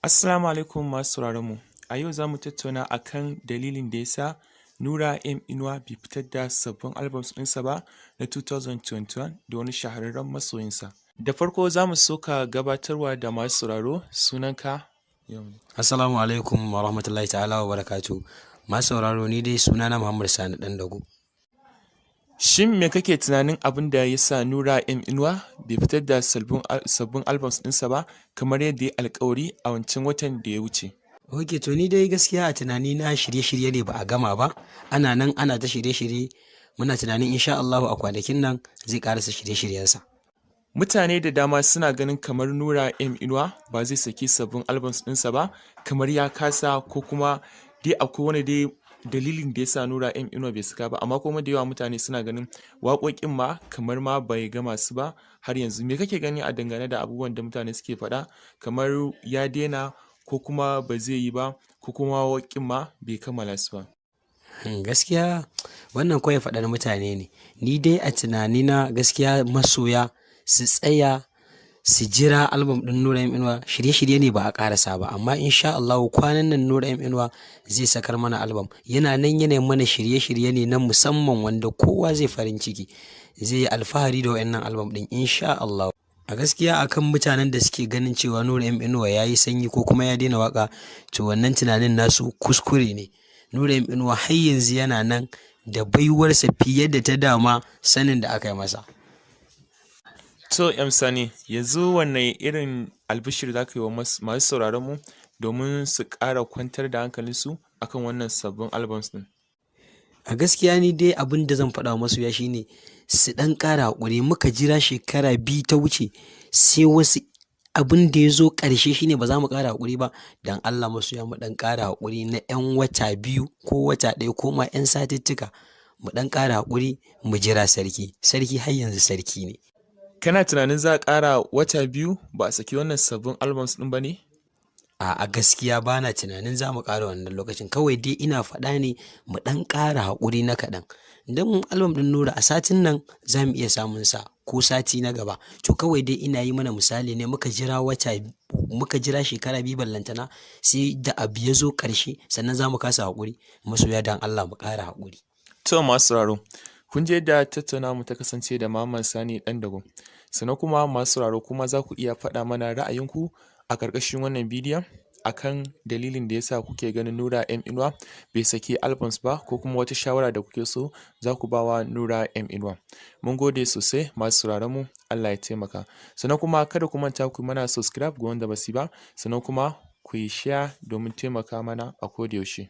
Assalamu alaikum masu sauraronmu. A yau za mu tattauna a kan dalilin da ya sa Nura M Inuwa bai fitar da sabbin albums ɗinsa ba na 2021 da wani shahararren masoyinsa. Da farko za mu so ka gabatarwa da masu sauraro sunanka. Assalamu alaikum wa rahmatullahi ta'ala wa barakatu. Masu sauraro ni dai sunana Muhammad Sani Ɗandago. Shin me kake tunanin abin da ya sa Nura M Inuwa bai fitar da sabbin albums ɗinsa ba kamar yadda ya alkawari a wancan watan da ya wuce? Ok, to ni dai gaskiya a tunani na shirye-shirye ne ba a gama ba. Ana nan ana ta shirye-shirye. Muna tunanin insha Allahu a kwanakin nan zai karasa shirye-shiryensa. Mutane da dama suna ganin kamar Nura M Inuwa ba zai saki sabbin albums ɗinsa ba, kamar ya kasa ko kuma dai akwai wani dai dalilin da ya sa Nura M Inuwa bai saka ba, amma kuma da yawa mutane suna ganin waƙoƙin ma kamar ma bai gama su ba har yanzu. Me kake gani a dangane da abubuwan da mutane suke faɗa kamar ya daina ko kuma ba zai yi ba ko kuma waƙoƙin ma bai kammala su ba? Gaskiya wannan kawai faɗar mutane ne. Ni dai a tunanina gaskiya masoya su tsaya su jira album ɗin Nura M Inuwa. Shirye-shirye ne ba a ƙarasa ba, amma insha Allah kwanan nan Nura M Inuwa zai sakar mana album. Yana nan yana mana shirye-shirye ne na musamman wanda kowa zai farin ciki, zai yi alfahari da wayannan album ɗin insha Allah. A gaskiya akan mutanen da suke ganin cewa Nura M Inuwa ya yi sanyi ko kuma ya daina waka, to wannan tunanin nasu kuskure ne. Nura M Inuwa har yanzu yana nan da baiwarsa fiye da ta dama sanin da aka yi masa. To M Sani, yanzu wanne irin albishir za ka yi wa masu sauraron mu domin su ƙara kwantar da hankalinsu akan wannan sabbin albums ɗin? A gaskiya ni dai abin da zan faɗa wa masoya shine su ɗan ƙara haƙuri. Muka jira shekara 2 ta wuce, sai wasu abin da ya zo ƙarshe shine ba za mu ƙara haƙuri ba. Dan Allah masoya mu ɗan ƙara haƙuri na 'yan wata 2 ko wata 1 ko ma 'yan satuttuka. Mu ɗan ƙara haƙuri mu jira sarki. Sarki har yanzu sarki ne. Kana tunanin za a ƙara wata 2 ba a saki wannan sabbin albums ɗin ba ne? A gaskiya ba na tunanin za mu ƙara wannan lokacin. Kawai dai ina faɗa ne mu ɗan ƙara haƙuri na kaɗan. Don album ɗin Nura a satin nan za mu iya samun sa ko sati na gaba. To kawai dai ina yi mana misali ne, muka jira shekara 2 ballantana sai da abu ya zo ƙarshe sannan za mu kasa haƙuri. Masoya dan Allah mu ƙara haƙuri. To masu sauraro, kun je yadda tattauna mu ta kasance da Muhammad Sani Ɗandago. Sannan kuma masu sauraro kuma za ku iya faɗa mana ra'ayinku a ƙarƙashin wannan bidiyon akan dalilin da yasa kuke ganin Nura M Inuwa bai saki albums ba ko kuma wata shawara da kuke so za ku ba wa Nura M Inuwa. Mun gode sosai masu sauraron mu, Allah ya taimaka. Sannan kuma kada ku manta ku mana subscribe ga wanda ba su ba, sannan kuma ku yi share domin taimaka mana a koda yaushe.